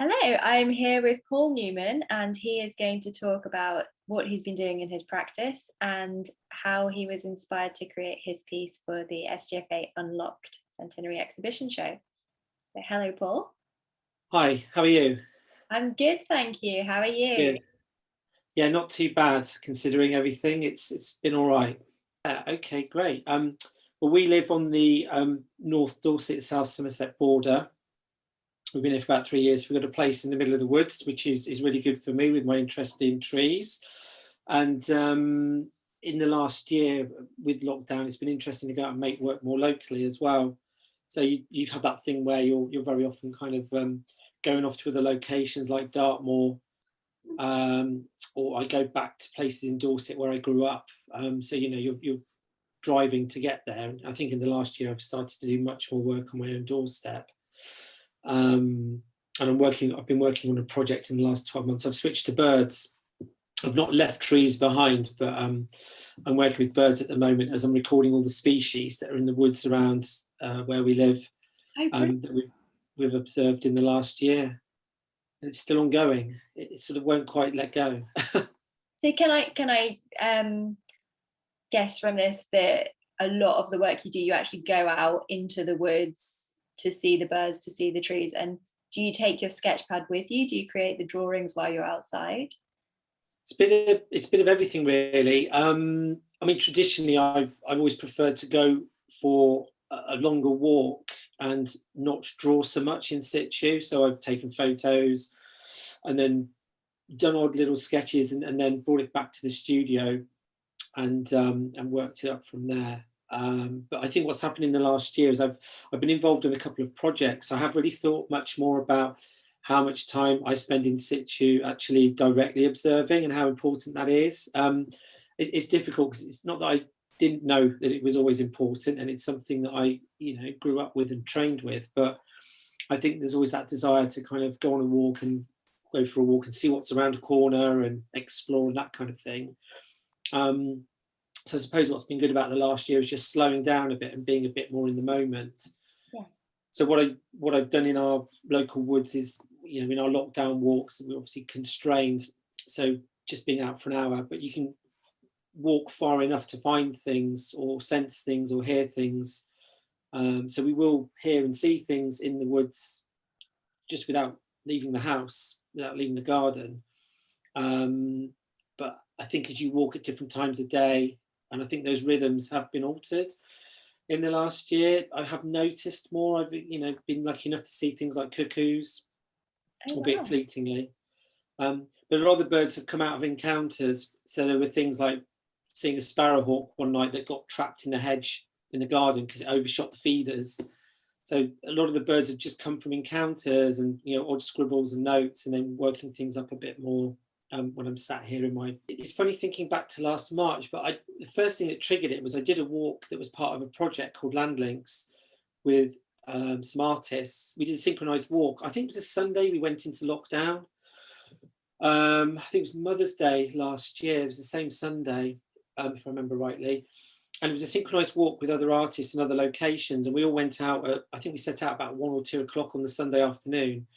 Hello, I'm here with Paul Newman, and he is going to talk about what he's been doing in his practice and how he was inspired to create his piece for the SGFA Unlocked Centenary Exhibition Show. So, hello, Paul. Hi, how are you? I'm good, thank you. How are you? Good. Yeah, not too bad considering everything. It's been all right. Okay, great. Well, we live on the North Dorset, South Somerset border. We've been here for about 3 years. We've got a place in the middle of the woods, which is really good for me with my interest in trees. And in the last year with lockdown, it's been interesting to go out and make work more locally as well. So you have that thing where you're very often kind of going off to other locations like Dartmoor, or I go back to places in Dorset where I grew up. So you're driving to get there. And I think in the last year I've started to do much more work on my own doorstep. And I've been working on a project in the last 12 months. I've switched to birds. I've not left trees behind, but I'm working with birds at the moment as I'm recording all the species that are in the woods around where we live, that we've observed in the last year. And it's still ongoing. It sort of won't quite let go. So can I guess from this that a lot of the work you do, you actually go out into the woods to see the birds, to see the trees, and do you take your sketch pad with you? Do you create the drawings while you're outside? It's a bit of everything, really. I mean, traditionally, I've always preferred to go for a longer walk and not draw so much in situ. So I've taken photos and then done odd little sketches and then brought it back to the studio and worked it up from there. But I think what's happened in the last year is I've been involved in a couple of projects. I have really thought much more about how much time I spend in situ actually directly observing and how important that is. It's difficult because it's not that I didn't know that it was always important, and it's something that I grew up with and trained with, but I think there's always that desire to kind of go on a walk and go for a walk and see what's around a corner and explore and that kind of thing. So I suppose what's been good about the last year is just slowing down a bit and being a bit more in the moment. Yeah. So what I've done in our local woods is, in our lockdown walks, we're obviously constrained, so just being out for an hour, but you can walk far enough to find things or sense things or hear things. So we will hear and see things in the woods just without leaving the house, without leaving the garden. But I think as you walk at different times of day, and I think those rhythms have been altered in the last year, I have noticed more. I've been lucky enough to see things like cuckoos, albeit fleetingly. But a lot of the birds have come out of encounters. So there were things like seeing a sparrowhawk one night that got trapped in the hedge in the garden because it overshot the feeders. So a lot of the birds have just come from encounters and odd scribbles and notes, and then working things up a bit more when I'm sat here in my. It's funny thinking back to last March, but the first thing that triggered it was I did a walk that was part of a project called Land Links with some artists. We did a synchronized walk. I think it was a Sunday we went into lockdown. I think it was Mother's Day last year. It was the same Sunday, if I remember rightly. And it was a synchronized walk with other artists and other locations. And we all went out I think we set out about 1 or 2 o'clock on the Sunday afternoon.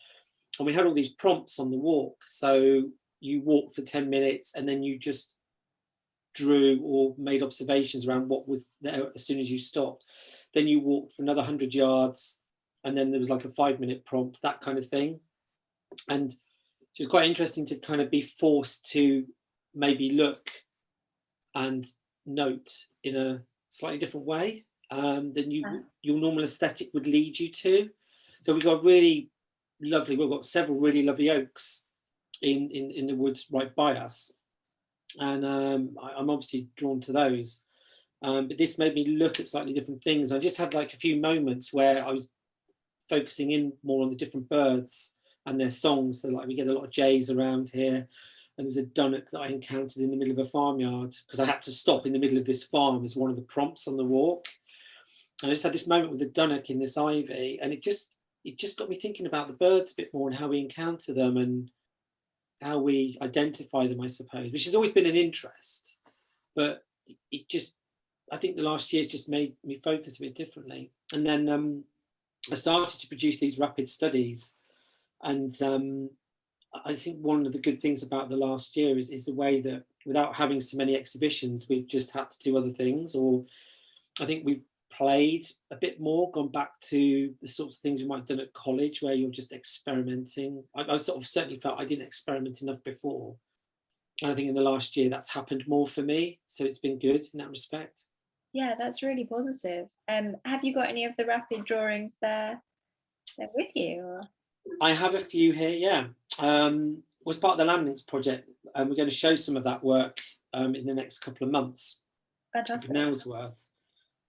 And we had all these prompts on the walk. So you walked for 10 minutes and then you just drew or made observations around what was there as soon as you stopped. Then you walked for another 100 yards. And then there was like a 5-minute prompt, that kind of thing. And so it was quite interesting to kind of be forced to maybe look and note in a slightly different way than your normal aesthetic would lead you to. So we've got several really lovely oaks in the woods right by us, and I'm obviously drawn to those. But this made me look at slightly different things. I just had like a few moments where I was focusing in more on the different birds and their songs. So like we get a lot of jays around here. And there was a dunnock that I encountered in the middle of a farmyard because I had to stop in the middle of this farm as one of the prompts on the walk. And I just had this moment with the dunnock in this ivy, and it just got me thinking about the birds a bit more and how we encounter them and how we identify them, I suppose, which has always been an interest. But I think the last year's just made me focus a bit differently. And then I started to produce these rapid studies. And I think one of the good things about the last year is the way that without having so many exhibitions, we've just had to do other things. Or I think we've played a bit more, gone back to the sort of things we might have done at college where you're just experimenting. I sort of certainly felt I didn't experiment enough before. And I think in the last year that's happened more for me. So it's been good in that respect. Yeah, that's really positive. Have you got any of the rapid drawings there with you? Or? I have a few here, yeah. Was part of the Landlinks project, and we're going to show some of that work in the next couple of months. Fantastic. Nailsworth.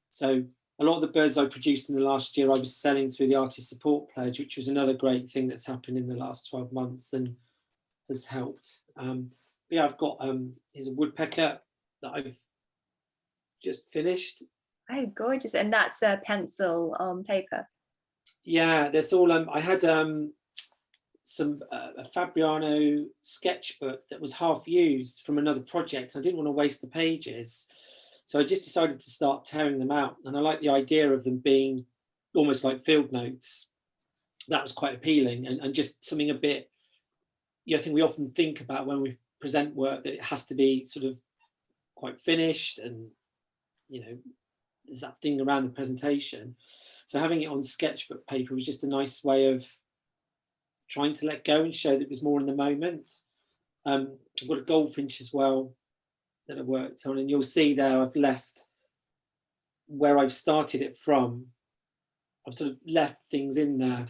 So a lot of the birds I produced in the last year I was selling through the Artist Support Pledge, which was another great thing that's happened in the last 12 months and has helped. But yeah, I've got here's a woodpecker that I've just finished. Oh, gorgeous. And that's a pencil on paper. Yeah, there's all I had some a Fabriano sketchbook that was half used from another project. I didn't want to waste the pages, so I just decided to start tearing them out. And I like the idea of them being almost like field notes. That was quite appealing, and just something a bit. Yeah, I think we often think about when we present work that it has to be sort of quite finished, and there's that thing around the presentation. So having it on sketchbook paper was just a nice way of trying to let go and show that it was more in the moment. I've got a goldfinch as well that I worked on, and you'll see there I've left where I've started it from. I've sort of left things in there.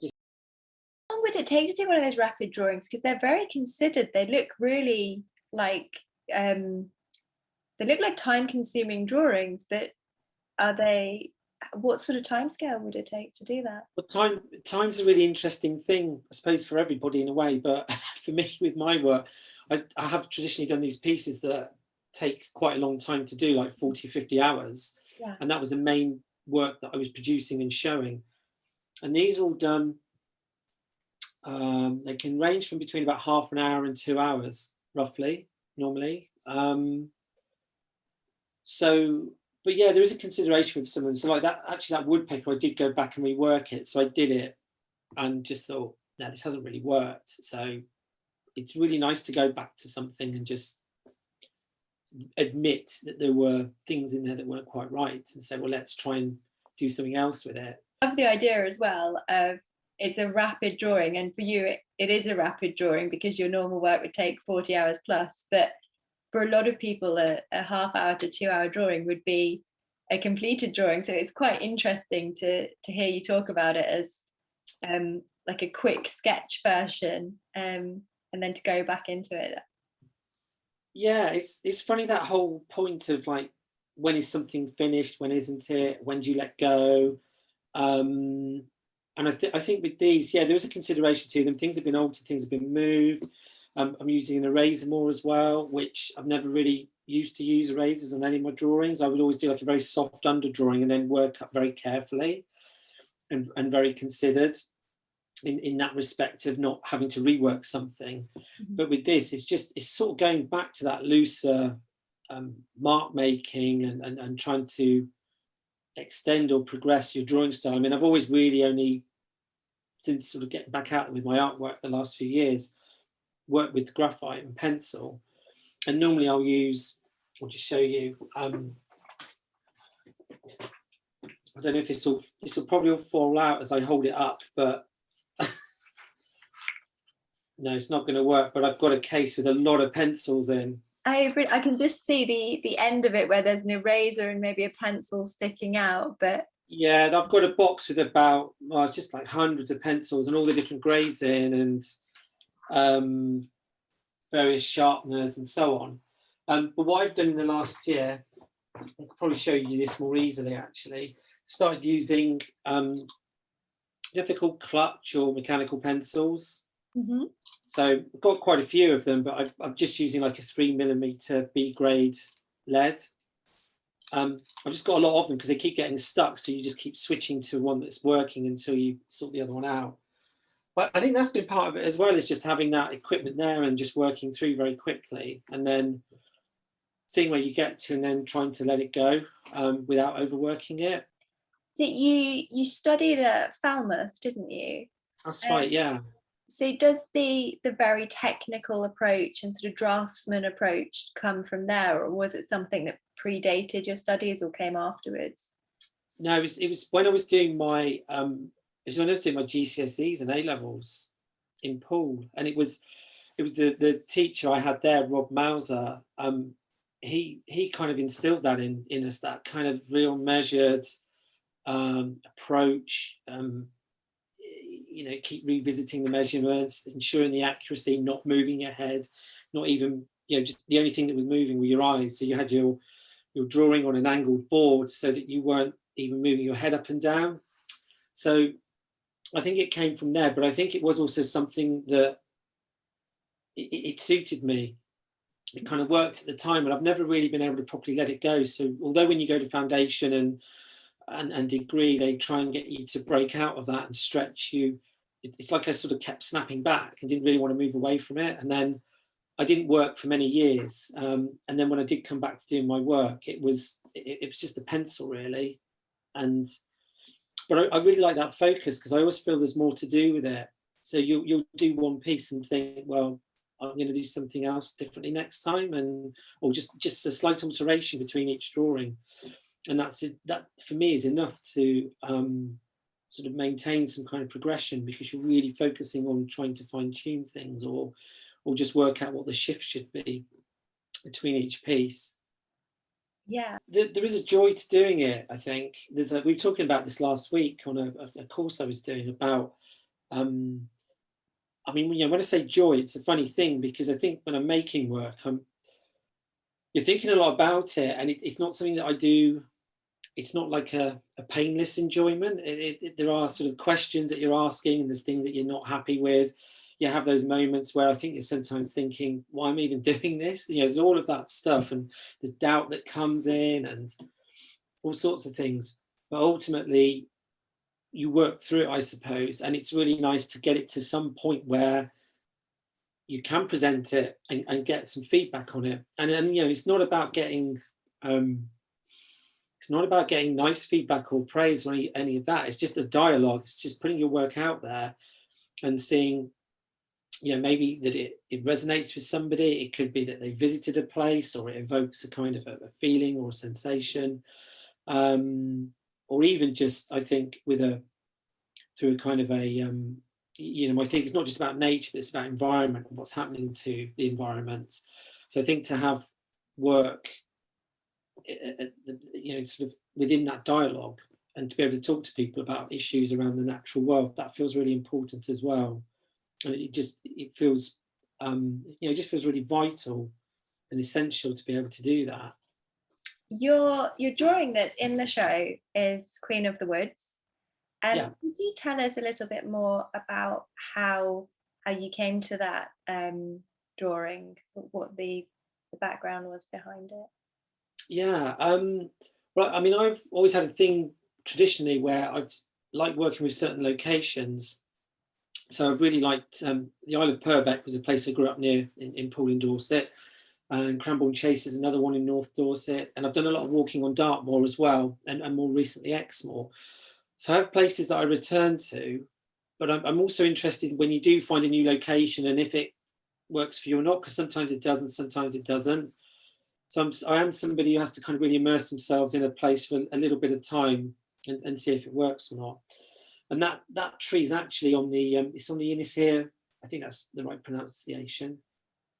How long would it take to do one of those rapid drawings? Because they're very considered. They look really like time-consuming drawings, but are they? What sort of timescale would it take to do that? Well, time's a really interesting thing, I suppose, for everybody in a way. But for me, with my work, I have traditionally done these pieces that take quite a long time to do, like 40, 50 hours. Yeah. And that was the main work that I was producing and showing. And these are all done, they can range from between about half an hour and 2 hours, roughly, normally. But yeah, there is a consideration with someone. So like that, actually that woodpecker, I did go back and rework it. So I did it and just thought, no, this hasn't really worked. So it's really nice to go back to something and just admit that there were things in there that weren't quite right and say, well, let's try and do something else with it. I love the idea as well of it's a rapid drawing, and for you it is a rapid drawing because your normal work would take 40 hours plus, but for a lot of people a half hour to 2 hour drawing would be a completed drawing. So it's quite interesting to hear you talk about it as like a quick sketch version, and then to go back into it. Yeah, it's funny, that whole point of like, when is something finished, when isn't it, when do you let go? And I think with these, yeah, there is a consideration to them. Things have been altered, things have been moved. I'm using an eraser more as well, which I've never really used to use erasers on any of my drawings. I would always do like a very soft under drawing and then work up very carefully and very considered in that respect of not having to rework something. Mm-hmm. But with this, it's sort of going back to that looser mark making and trying to extend or progress your drawing style. I mean, I've always really only, since sort of getting back out with my artwork the last few years, work with graphite and pencil, and normally I'll just show you, I don't know if this will probably all fall out as I hold it up, but no, it's not going to work. But I've got a case with a lot of pencils in. I can just see the end of it where there's an eraser and maybe a pencil sticking out, but yeah, I've got a box with about just like hundreds of pencils and all the different grades in, and various sharpeners and so on. But what I've done in the last year, I could probably show you this more easily actually, started using, they're called clutch or mechanical pencils. Mm-hmm. So I've got quite a few of them, but I'm just using like a 3mm B grade lead. I've just got a lot of them because they keep getting stuck, so you just keep switching to one that's working until you sort the other one out. But I think that's been part of it as well, is just having that equipment there and just working through very quickly and then seeing where you get to and then trying to let it go without overworking it. So you studied at Falmouth, didn't you? That's right, yeah. So does the very technical approach and sort of draftsman approach come from there, or was it something that predated your studies or came afterwards? No, it was when I was doing my it was when I was doing my GCSEs and A levels in Poole, and it was the teacher I had there, Rob Mauser. He kind of instilled that in us, that kind of real measured approach. Keep revisiting the measurements, ensuring the accuracy, not moving your head, not even, just the only thing that was moving were your eyes. So you had your drawing on an angled board so that you weren't even moving your head up and down. So I think it came from there, but I think it was also something that it suited me. It kind of worked at the time, and I've never really been able to properly let it go. So although when you go to foundation and degree, they try and get you to break out of that and stretch you, it's like I sort of kept snapping back and didn't really want to move away from it. And then I didn't work for many years. And then when I did come back to doing my work, it was just the pencil, really. But I really like that focus, because I always feel there's more to do with it. So you'll do one piece and think, well, I'm going to do something else differently next time, or just a slight alteration between each drawing. And that for me is enough to sort of maintain some kind of progression, because you're really focusing on trying to fine tune things, or just work out what the shift should be between each piece. Yeah, there is a joy to doing it. I think we were talking about this last week on a course I was doing about. I mean, when I say joy, it's a funny thing, because I think when I'm making work, you're thinking a lot about it, and it's not something that I do. It's not like a painless enjoyment. There are sort of questions that you're asking, and there's things that you're not happy with. You have those moments where I think you're sometimes thinking, why am I even doing this? There's all of that stuff, and there's doubt that comes in, and all sorts of things. But ultimately, you work through it, I suppose, and it's really nice to get it to some point where you can present it and get some feedback on it. And then, it's not about getting nice feedback or praise or any of that. It's just a dialogue. It's just putting your work out there and seeing, maybe that it resonates with somebody. It could be that they visited a place, or it evokes a kind of a feeling or a sensation, or even just, I think, through a kind of a I think it's not just about nature, but it's about environment and what's happening to the environment. So I think to have work sort of within that dialogue, and to be able to talk to people about issues around the natural world, that feels really important as well. And it feels it just feels really vital and essential to be able to do that. Your drawing that's in the show is Queen of the Woods. Yeah. Could you tell us a little bit more about how you came to that drawing, what the background was behind it? Yeah. Well, I mean, I've always had a thing traditionally where I've liked working with certain locations. So I've really liked the Isle of Purbeck was a place I grew up near in Poole in Dorset, and Cranbourne Chase is another one in North Dorset. And I've done a lot of walking on Dartmoor as well, and more recently Exmoor. So I have places that I return to, but I'm also interested when you do find a new location and if it works for you or not, because sometimes it doesn't, sometimes it doesn't. So I am somebody who has to kind of really immerse themselves in a place for a little bit of time and see if it works or not. And that tree is actually on the it's on the Innishere, I think that's the right pronunciation,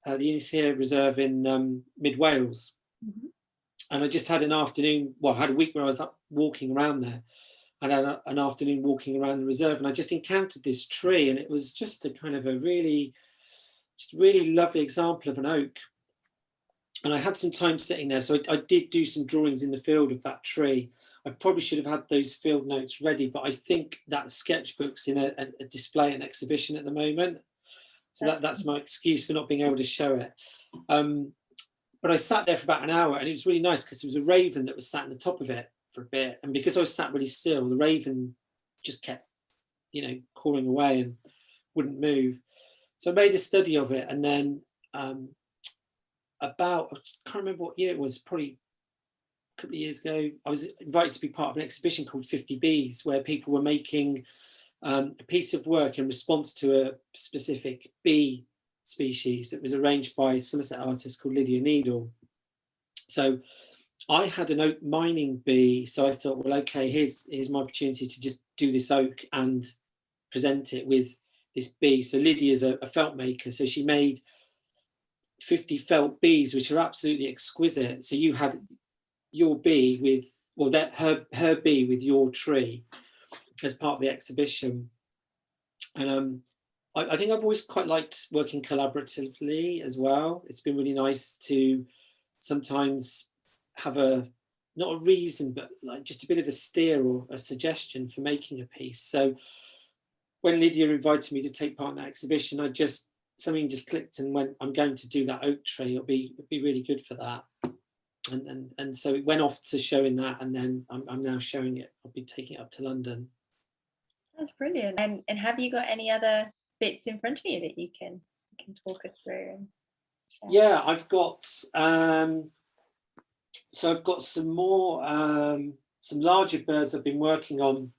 the Innishere Reserve in mid Wales. Mm-hmm. And I just had an afternoon, I had a week where I was up walking around there. I had an afternoon walking around the reserve, and I just encountered this tree, and it was just a kind of a really lovely example of an oak. And I had some time sitting there, so I did do some drawings in the field of that tree. I probably should have had those field notes ready, but I think that sketchbook's in a display and exhibition at the moment. So that's my excuse for not being able to show it. But I sat there for about an hour, and it was really nice because there was a raven that was sat on the top of it for a bit. And because I was sat really still, the raven just kept, cawing away and wouldn't move. So I made a study of it. And then I can't remember what year it was, probably a couple of years ago, I was invited to be part of an exhibition called 50 Bees, where people were making a piece of work in response to a specific bee species that was arranged by a Somerset artist called Lydia Needle. So I had an oak mining bee, so I thought, well, okay, here's my opportunity to just do this oak and present it with this bee. So Lydia's a felt maker, so she made 50 felt bees, which are absolutely exquisite. So you had your bee with, well, that her bee with your tree as part of the exhibition. And I think I've always quite liked working collaboratively as well. It's been really nice to sometimes have not a reason, but like just a bit of a steer or a suggestion for making a piece. So when Lydia invited me to take part in that exhibition, something just clicked and went, I'm going to do that oak tree. It'll be really good for that. And so it went off to showing that, and then I'm now showing it. I'll be taking it up to London. That's brilliant. And have you got any other bits in front of you that you can talk us through and share? Yeah, I've got so I've got some more some larger birds I've been working on.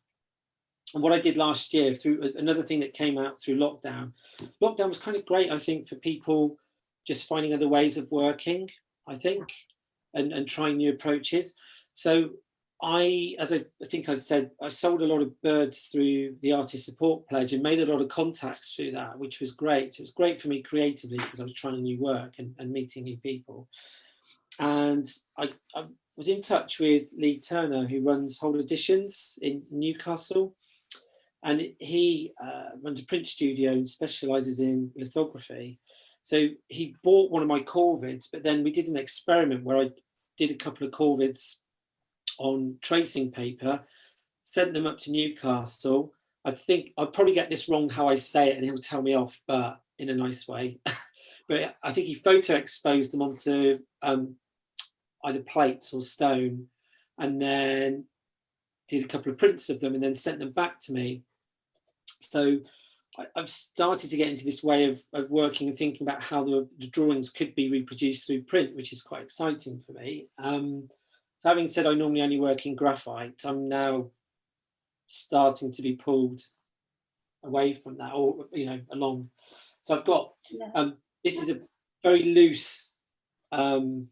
And what I did last year, through another thing that came out through lockdown was kind of great, I think, for people just finding other ways of working, I think, and trying new approaches. So as I think I've said, I sold a lot of birds through the Artist Support Pledge and made a lot of contacts through that, which was great. So it was great for me creatively because I was trying new work and meeting new people. And I was in touch with Lee Turner, who runs Whole Editions in Newcastle. And he runs a print studio and specialises in lithography. So he bought one of my corvids, but then we did an experiment where I did a couple of corvids on tracing paper, sent them up to Newcastle. I think I'll probably get this wrong how I say it, and he'll tell me off, but in a nice way. But I think he photo exposed them onto either plates or stone, and then did a couple of prints of them and then sent them back to me. So I've started to get into this way of working and thinking about how the drawings could be reproduced through print, which is quite exciting for me. So having said I normally only work in graphite, I'm now starting to be pulled away from that, or along. So I've got this is a very loose raven,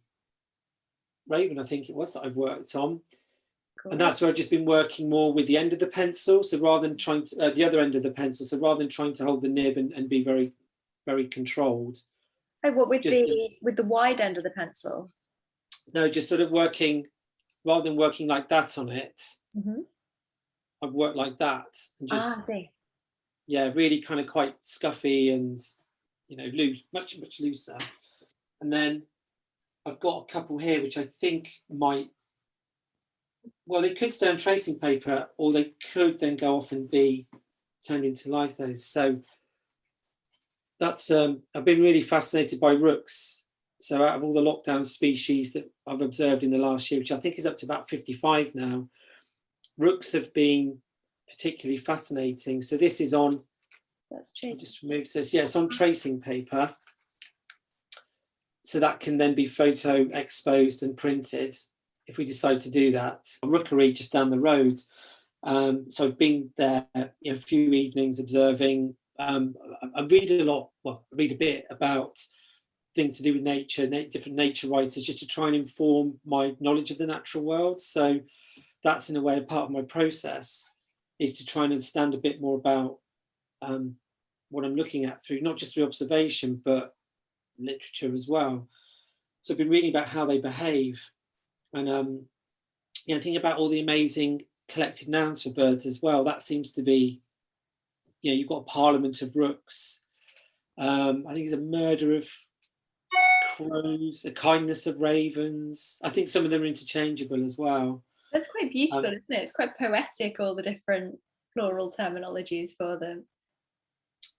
I think it was, that I've worked on. And that's where I've just been working more with the end of the pencil. So rather than trying to, the other end of the pencil, so rather than trying to hold the nib and be very, very controlled. Oh, what with the wide end of the pencil? No, just sort of working, rather than working like that on it, I've worked like that. And just, yeah, really kind of quite scuffy and, loose, much, much looser. And then I've got a couple here, which I think might, well, they could stay on tracing paper, or they could then go off and be turned into lithos. So that's I've been really fascinated by rooks. So out of all the lockdown species that I've observed in the last year, which I think is up to about 55 now, rooks have been particularly fascinating. So this is on, that's true. I'll just remove this. Yeah, it's on tracing paper. So that can then be photo exposed and printed if we decide to do that. A rookery just down the road. So I've been there a few evenings observing. I read a lot, well, I read a bit about things to do with nature, different nature writers, just to try and inform my knowledge of the natural world. So that's in a way a part of my process, is to try and understand a bit more about what I'm looking at through, not just through observation, but literature as well. So I've been reading about how they behave. And thinking about all the amazing collective nouns for birds as well. That seems to be, you've got a parliament of rooks. I think there's a murder of crows, a kindness of ravens. I think some of them are interchangeable as well. That's quite beautiful, isn't it? It's quite poetic, all the different plural terminologies for them.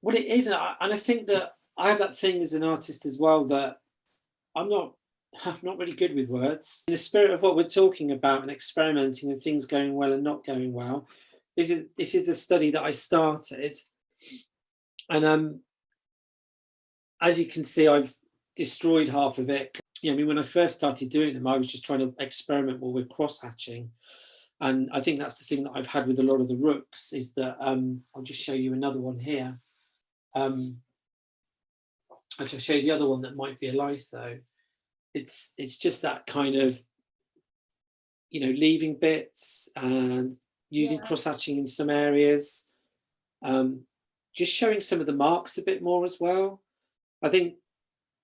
Well, it is, and I think that I have that thing as an artist as well, that I'm not really good with words. In the spirit of what we're talking about and experimenting and things going well and not going well, this is the study that I started. And as you can see, I've destroyed half of it. When I first started doing them, I was just trying to experiment more with cross-hatching. And I think that's the thing that I've had with a lot of the rooks, is that I'll just show you another one here. Actually, I'll show you the other one that might be a litho. It's just that kind of, you know, leaving bits and using cross-hatching in some areas, just showing some of the marks a bit more as well. I think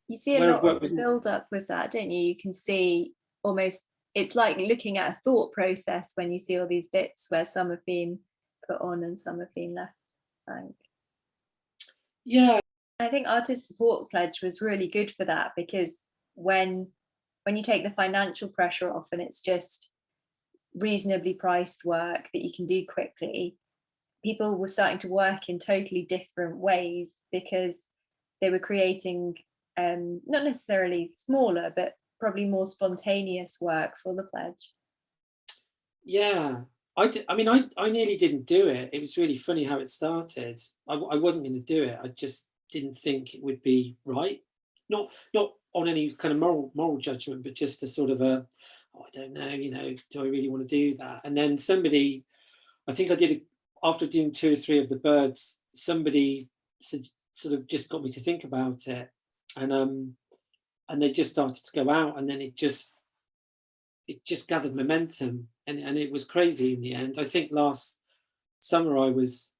you see a lot of the build up with that, don't you? You can see almost, it's like looking at a thought process when you see all these bits where some have been put on and some have been left blank. Yeah, I think Artist Support Pledge was really good for that, because when you take the financial pressure off and it's just reasonably priced work that you can do quickly, people were starting to work in totally different ways, because they were creating not necessarily smaller, but probably more spontaneous work for the pledge. Yeah, I mean, I nearly didn't do it. It was really funny how it started. I wasn't going to do it. I just didn't think it would be right. Not on any kind of moral judgment, but just a sort of a, oh, I don't know, you know, do I really want to do that? And then somebody, I think I did it after doing 2 or 3 of the birds. Somebody sort of just got me to think about it, and they just started to go out, and then it just gathered momentum, and it was crazy in the end. I think last summer I was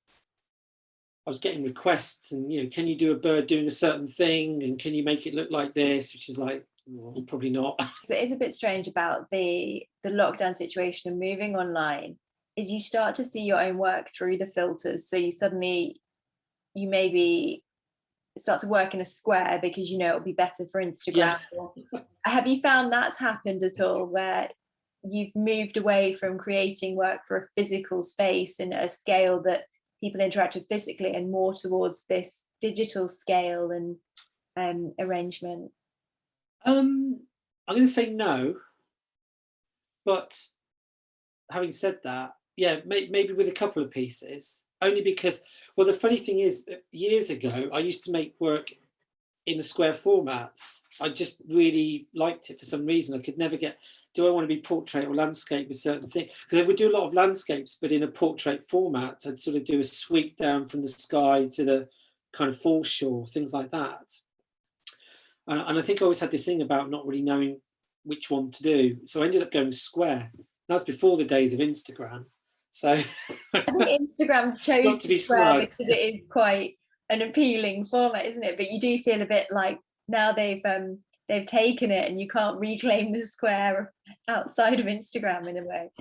getting requests, and, you know, can you do a bird doing a certain thing, and can you make it look like this, which is like, well, probably not. So it is a bit strange about the lockdown situation and moving online, is you start to see your own work through the filters. So you maybe start to work in a square because you know it'll be better for Instagram. Yeah. Have you found that's happened at all, where you've moved away from creating work for a physical space in a scale that people interact with physically, and more towards this digital scale and arrangement? I'm going to say no, but having said that, yeah, maybe with a couple of pieces, only because, well, the funny thing is, years ago, I used to make work in a square format. I just really liked it for some reason. I could never get, do I want to be portrait or landscape with certain things? Because I would do a lot of landscapes, but in a portrait format. I'd sort of do a sweep down from the sky to the kind of foreshore, things like that. And I think I always had this thing about not really knowing which one to do. So I ended up going square. That's before the days of Instagram. So I think Instagram's chosen to be square smart, because it is quite an appealing format, isn't it? But you do feel a bit like now they've taken it and you can't reclaim the square outside of Instagram in a way.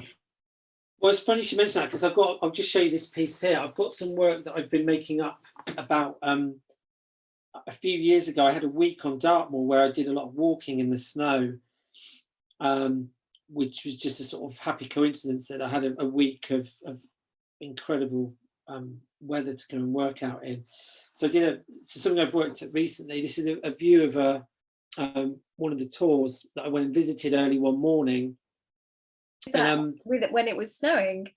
Well, it's funny you mention that, because I'll just show you this piece here. I've got some work that I've been making up about a few years ago. I had a week on Dartmoor where I did a lot of walking in the snow, which was just a sort of happy coincidence that I had a week of incredible weather to go and work out in. So I did something I've worked at recently. This is a view of one of the tours that I went and visited early one morning. And, when it was snowing?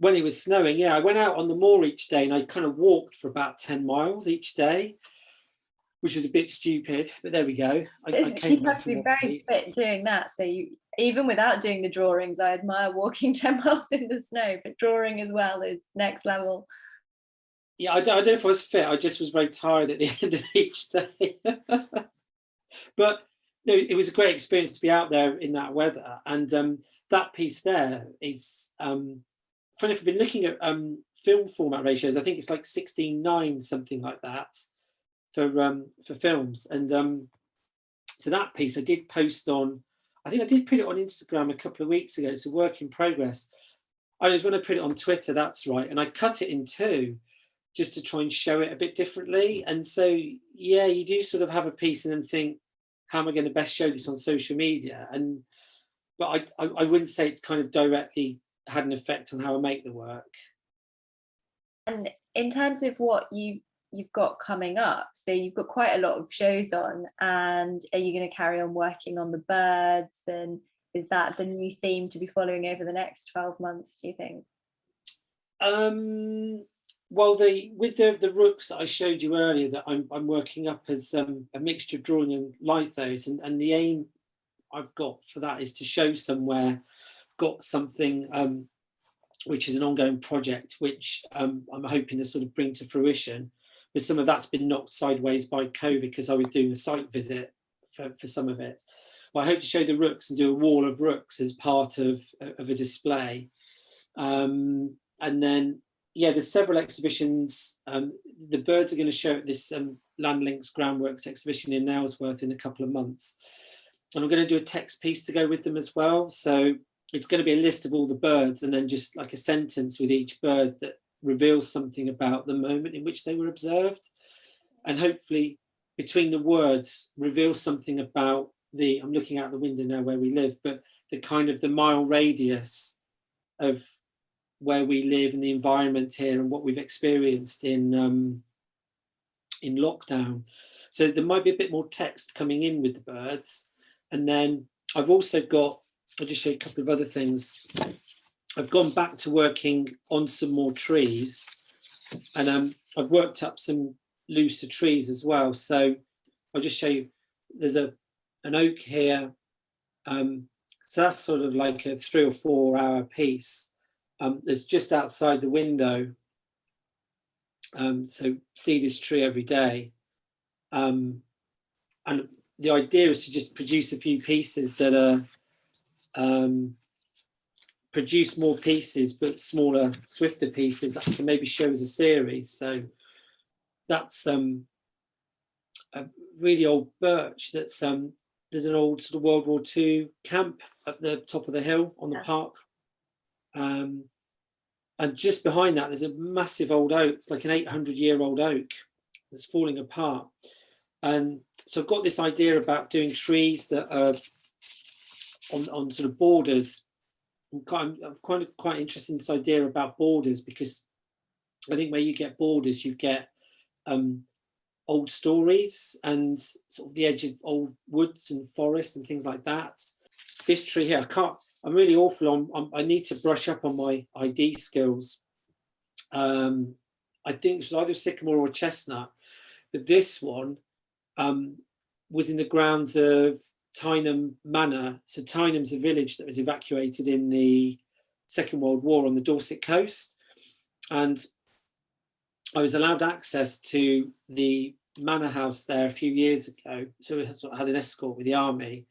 When it was snowing, yeah. I went out on the moor each day, and I kind of walked for about 10 miles each day, which was a bit stupid, but there we go. You have to be very fit doing that. So even without doing the drawings, I admire walking 10 miles in the snow, but drawing as well is next level. Yeah, I don't know if I was fit. I just was very tired at the end of each day. But no, it was a great experience to be out there in that weather. And that piece there is, funny, I've been looking at film format ratios. I think it's like 16:9, something like that, for films. And so that piece I did post on, I think I did put it on Instagram a couple of weeks ago. It's a work in progress. I was when I put it on Twitter, that's right, and I cut it in 2 just to try and show it a bit differently. And so, yeah, you do sort of have a piece and then think, how am I going to best show this on social media? But I wouldn't say it's kind of directly had an effect on how I make the work. And in terms of what you've got coming up, so you've got quite a lot of shows on, and are you going to carry on working on the birds, and is that the new theme to be following over the next 12 months, do you think? Well, with the rooks that I showed you earlier, that I'm working up as a mixture of drawing and lithos, and the aim I've got for that is to show somewhere got something which is an ongoing project, which I'm hoping to sort of bring to fruition. But some of that's been knocked sideways by COVID because I was doing a site visit for some of it. But I hope to show the rooks and do a wall of rooks as part of a display. And then, yeah, there's several exhibitions. The birds are going to show at this Landlinks Groundworks exhibition in Nailsworth in a couple of months. And I'm going to do a text piece to go with them as well. So it's going to be a list of all the birds and then just like a sentence with each bird that reveals something about the moment in which they were observed. And hopefully between the words reveal something about I'm looking out the window now where we live, but the kind of the mile radius of where we live and the environment here and what we've experienced in lockdown. So there might be a bit more text coming in with the birds. And then I've also got, I'll just show you a couple of other things. I've gone back to working on some more trees, and I've worked up some looser trees as well. So I'll just show you, there's an oak here. So that's sort of like a 3 or 4 hour piece. That's just outside the window. So see this tree every day. And the idea is to just produce a few pieces that are, produce more pieces, but smaller, swifter pieces that can maybe show as a series. So that's a really old birch that's, there's an old sort of World War II camp at the top of the hill on the park. And just behind that, there's a massive old oak. It's like an 800-year-old oak that's falling apart. And so I've got this idea about doing trees that are on sort of borders. I'm quite interested in this idea about borders, because I think where you get borders, you get old stories and sort of the edge of old woods and forests and things like that. This tree here, I'm really awful I need to brush up on my ID skills. I think it was either sycamore or chestnut, but this one was in the grounds of Tyneham Manor. So Tyneham's a village that was evacuated in the Second World War on the Dorset coast. And I was allowed access to the manor house there a few years ago. So I had an escort with the army.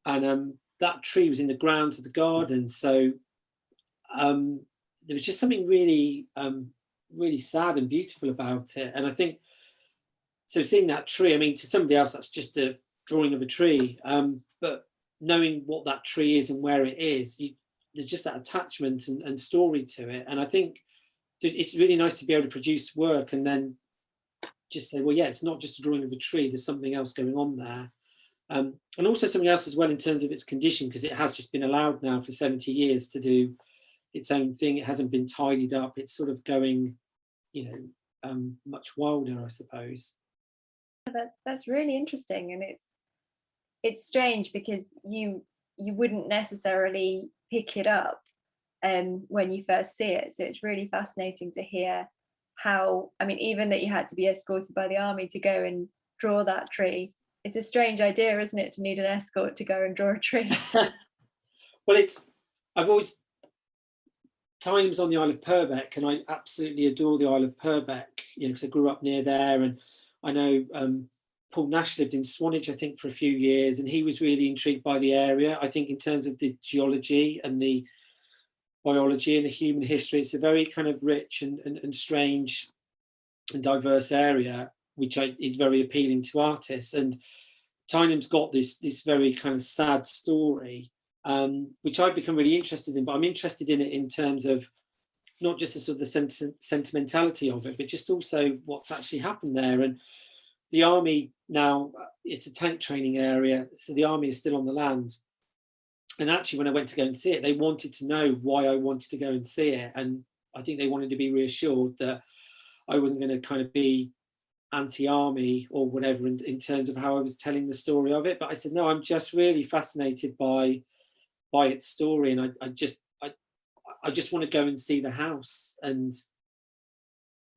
And that tree was in the grounds of the garden. So there was just something really, really sad and beautiful about it. And I think, so seeing that tree, I mean, to somebody else, that's just a drawing of a tree. But knowing what that tree is and where it is, there's just that attachment and story to it. And I think it's really nice to be able to produce work and then just say, well, yeah, it's not just a drawing of a tree, there's something else going on there. And also something else as well in terms of its condition, because it has just been allowed now for 70 years to do its own thing. It hasn't been tidied up. It's sort of going, much wilder, I suppose. That's really interesting, and it's strange because you wouldn't necessarily pick it up when you first see it. So it's really fascinating to hear how, I mean, even that you had to be escorted by the army to go and draw that tree. It's a strange idea, isn't it, to need an escort to go and draw a tree? Well, I've always, times on the Isle of Purbeck, and I absolutely adore the Isle of Purbeck, because I grew up near there, and I know Paul Nash lived in Swanage, I think, for a few years, and he was really intrigued by the area. I think in terms of the geology and the biology and the human history, it's a very kind of rich and strange and diverse area, which is very appealing to artists. And Tyneham's got this very kind of sad story, which I've become really interested in, but I'm interested in it in terms of not just the sort of the sentimentality of it, but just also what's actually happened there. And the army now, it's a tank training area, so the army is still on the land. And actually, when I went to go and see it, they wanted to know why I wanted to go and see it. And I think they wanted to be reassured that I wasn't going to kind of be anti-army or whatever in terms of how I was telling the story of it. But I said, no, I'm just really fascinated by its story. And I just want to go and see the house and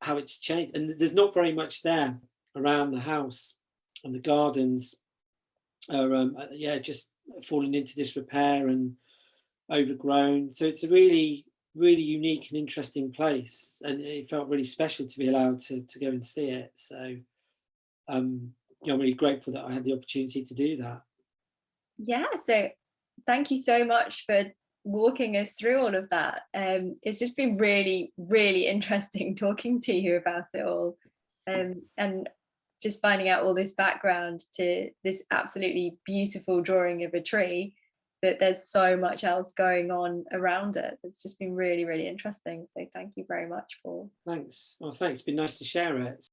how it's changed. And there's not very much there around the house, and the gardens are just falling into disrepair and overgrown. So it's a really really unique and interesting place, and it felt really special to be allowed to go and see it. So I'm really grateful that I had the opportunity to do that. Yeah, so thank you so much for walking us through all of that. It's just been really, really interesting talking to you about it all, and just finding out all this background to this absolutely beautiful drawing of a tree, that there's so much else going on around it. It's just been really, really interesting. So thank you very much, Paul. Thanks. Well, thanks. It's been nice to share it.